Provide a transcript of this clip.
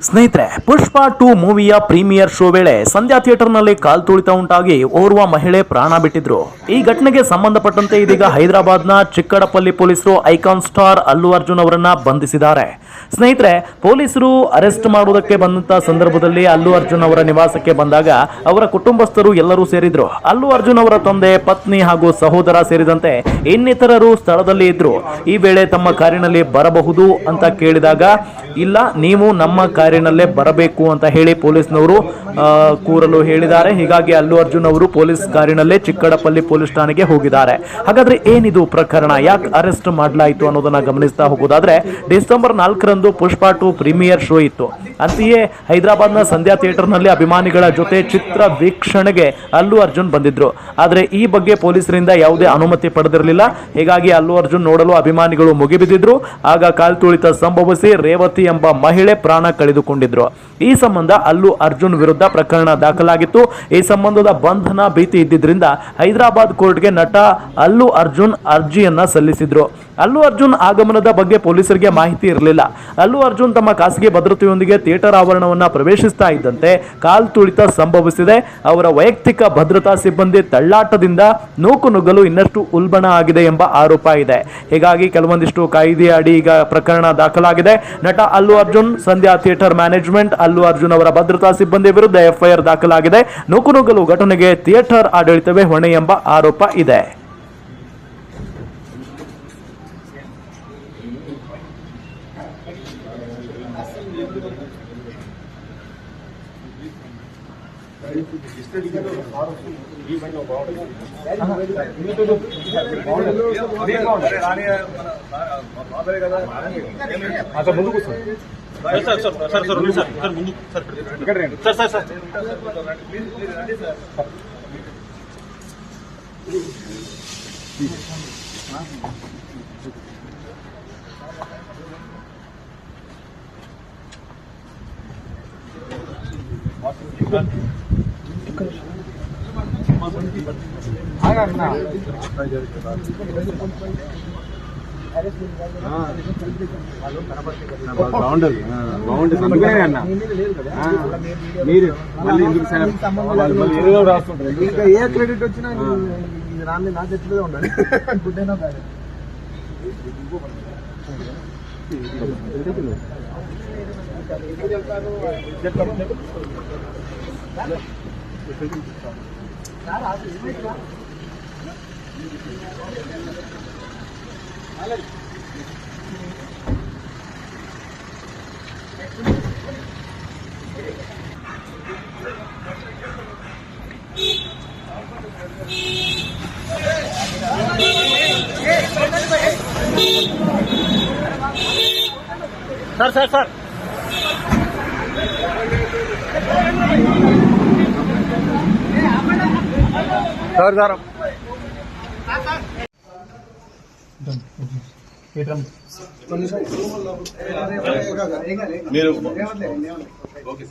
ಸ್ನೇಹಿತರೆ, ಪುಷ್ಪ 2 ಮೂವಿಯ premiere show ವೇಳೆ ಸಂಧ್ಯಾ ಥಿಯೇಟರ್ನಲ್ಲಿ ಕಾಲ್ತುಳಿತ ಉಂಟಾಗಿ ಓರ್ವ ಮಹಿಳೆ ಪ್ರಾಣ ಬಿಟ್ಟಿದ್ರು. ಈ ಘಟನೆಗೆ ಸಂಬಂಧಪಟ್ಟಂತೆ ಇದೀಗ ಹೈದರಾಬಾದ್ನ ಚಿಕ್ಕಡಪಲ್ಲಿ ಪೊಲೀಸರು ಐಕಾನ್ ಸ್ಟಾರ್ ಅಲ್ಲು ಅರ್ಜುನ್ ಅವರನ್ನ ಬಂಧಿಸಿದ್ದಾರೆ. ಸ್ನೇಹಿತರೆ, ಪೊಲೀಸರು ಅರೆಸ್ಟ್ ಮಾಡುವುದಕ್ಕೆ ಬಂದಂತ ಸಂದರ್ಭದಲ್ಲಿ ಅಲ್ಲು ಅರ್ಜುನ್ ಅವರ ನಿವಾಸಕ್ಕೆ ಬಂದಾಗ ಅವರ ಕುಟುಂಬಸ್ಥರು ಎಲ್ಲರೂ ಸೇರಿದ್ರು. ಅಲ್ಲು ಅರ್ಜುನ್ ಅವರ ತಂದೆ, ಪತ್ನಿ ಹಾಗೂ ಸಹೋದರ ಸೇರಿದಂತೆ ಇನ್ನಿತರರು ಸ್ಥಳದಲ್ಲಿ ಇದ್ರು. ಈ ವೇಳೆ ತಮ್ಮ ಕಾರಿನಲ್ಲಿ ಬರಬಹುದು ಅಂತ ಕೇಳಿದಾಗ, ಇಲ್ಲ, ನೀವು ನಮ್ಮ ಕಾರಿನಲ್ಲೇ ಬರಬೇಕು ಅಂತ ಹೇಳಿ ಪೊಲೀಸ್ನವರು ಕೂರಲು ಹೇಳಿದ್ದಾರೆ. ಹೀಗಾಗಿ ಅಲ್ಲು ಅರ್ಜುನ್ ಅವರು ಪೊಲೀಸ್ ಕಾರಿನಲ್ಲೇ ಚಿಕ್ಕಡಪಲ್ಲಿ ಪೊಲೀಸ್ ಠಾಣೆಗೆ ಹೋಗಿದ್ದಾರೆ. ಹಾಗಾದ್ರೆ ಏನಿದು ಪ್ರಕರಣ, ಯಾಕೆ ಅರೆಸ್ಟ್ ಮಾಡಲಾಯಿತು ಅನ್ನೋದನ್ನ ಗಮನಿಸ್ತಾ ಹೋಗೋದಾದ್ರೆ, ಡಿಸೆಂಬರ್ 4ರಂದು ಪುಷ್ಪ 2 ಪ್ರೀಮಿಯರ್ ಶೋ ಇತ್ತು. ಅಂತೆಯೇ ಹೈದರಾಬಾದ್ನ ಸಂಧ್ಯಾ ಥಿಯೇಟರ್ನಲ್ಲಿ ಅಭಿಮಾನಿಗಳ ಜೊತೆ ಚಿತ್ರ ವೀಕ್ಷಣೆಗೆ ಅಲ್ಲು ಅರ್ಜುನ್ ಬಂದಿದ್ರು. ಆದರೆ ಈ ಬಗ್ಗೆ ಪೊಲೀಸರಿಂದ ಯಾವುದೇ ಅನುಮತಿ ಪಡೆದಿರಲಿಲ್ಲ. ಹೀಗಾಗಿ ಅಲ್ಲು ಅರ್ಜುನ್ ನೋಡಲು ಅಭಿಮಾನಿಗಳು ಮುಗಿಬಿದ್ದಿದ್ರು. ಆಗ ಕಾಲ್ತುಳಿತ ಸಂಭವಿಸಿ ರೇವತಿ ಎಂಬ ಮಹಿಳೆ ಪ್ರಾಣ ಕಳೆದುಕೊಂಡಿದ್ರು. ಈ ಸಂಬಂಧ ಅಲ್ಲು ಅರ್ಜುನ್ ವಿರುದ್ಧ ಪ್ರಕರಣ ದಾಖಲಾಗಿತ್ತು. ಈ ಸಂಬಂಧದ ಬಂಧನ ಭೀತಿ ಇದ್ದಿದ್ರಿಂದ ಹೈದರಾಬಾದ್ ಕೋರ್ಟ್ಗೆ ನಟ ಅಲ್ಲು ಅರ್ಜುನ್ ಅರ್ಜಿಯನ್ನ ಸಲ್ಲಿಸಿದ್ರು. ಅಲ್ಲು ಅರ್ಜುನ್ ಆಗಮನದ ಬಗ್ಗೆ ಪೊಲೀಸರಿಗೆ ಮಾಹಿತಿ ಇರಲಿಲ್ಲ. ಅಲ್ಲು ಅರ್ಜುನ್ ತಮ್ಮ ಖಾಸಗಿ ಭದ್ರತೆಯೊಂದಿಗೆ ಥಿಯೇಟರ್ ಆವರಣವನ್ನ ಪ್ರವೇಶಿಸ್ತಾ ಇದ್ದಂತೆ ಕಾಲ್ತುಳಿತ ಸಂಭವಿಸಿದೆ. ಅವರ ವೈಯಕ್ತಿಕ ಭದ್ರತಾ ಸಿಬ್ಬಂದಿ ತಳ್ಳಾಟದಿಂದ ನೂಕುನುಗ್ಗಲು ಇನ್ನಷ್ಟು ಉಲ್ಬಣ ಆಗಿದೆ ಎಂಬ ಆರೋಪ ಇದೆ. ಹೀಗಾಗಿ ಕೆಲವೊಂದಿಷ್ಟು ಕಾಯ್ದೆ ಅಡಿ ಈಗ ಪ್ರಕರಣ ದಾಖಲಾಗಿದೆ. ನಟ ಅಲ್ಲು ಅರ್ಜುನ್, ಸಂಧ್ಯಾ ಥಿಯೇಟರ್ ಮ್ಯಾನೇಜ್ಮೆಂಟ್, ಅಲ್ಲು ಅರ್ಜುನ್ ಅವರ ಭದ್ರತಾ ಸಿಬ್ಬಂದಿ ವಿರುದ್ಧ ಎಫ್ಐಆರ್ ದಾಖಲಾಗಿದೆ. ನೂಕುನುಗ್ಗಲು ಘಟನೆಗೆ ಥಿಯೇಟರ್ ಆಡಳಿತವೇ ಹೊಣೆ ಎಂಬ ಆರೋಪ ಇದೆ. ముందుకు సార్ ముందు సార్ బాగుండదు అన్న మీరు మళ్ళీ ఎందుకు రాస్తుంటారు. ఇంకా ఏ క్రెడిట్ వచ్చినా నా చెట్లుగా ఉండాలి. గుడ్ అయినా కాదు. Sir sir sir sir sir మీరు ఓకే.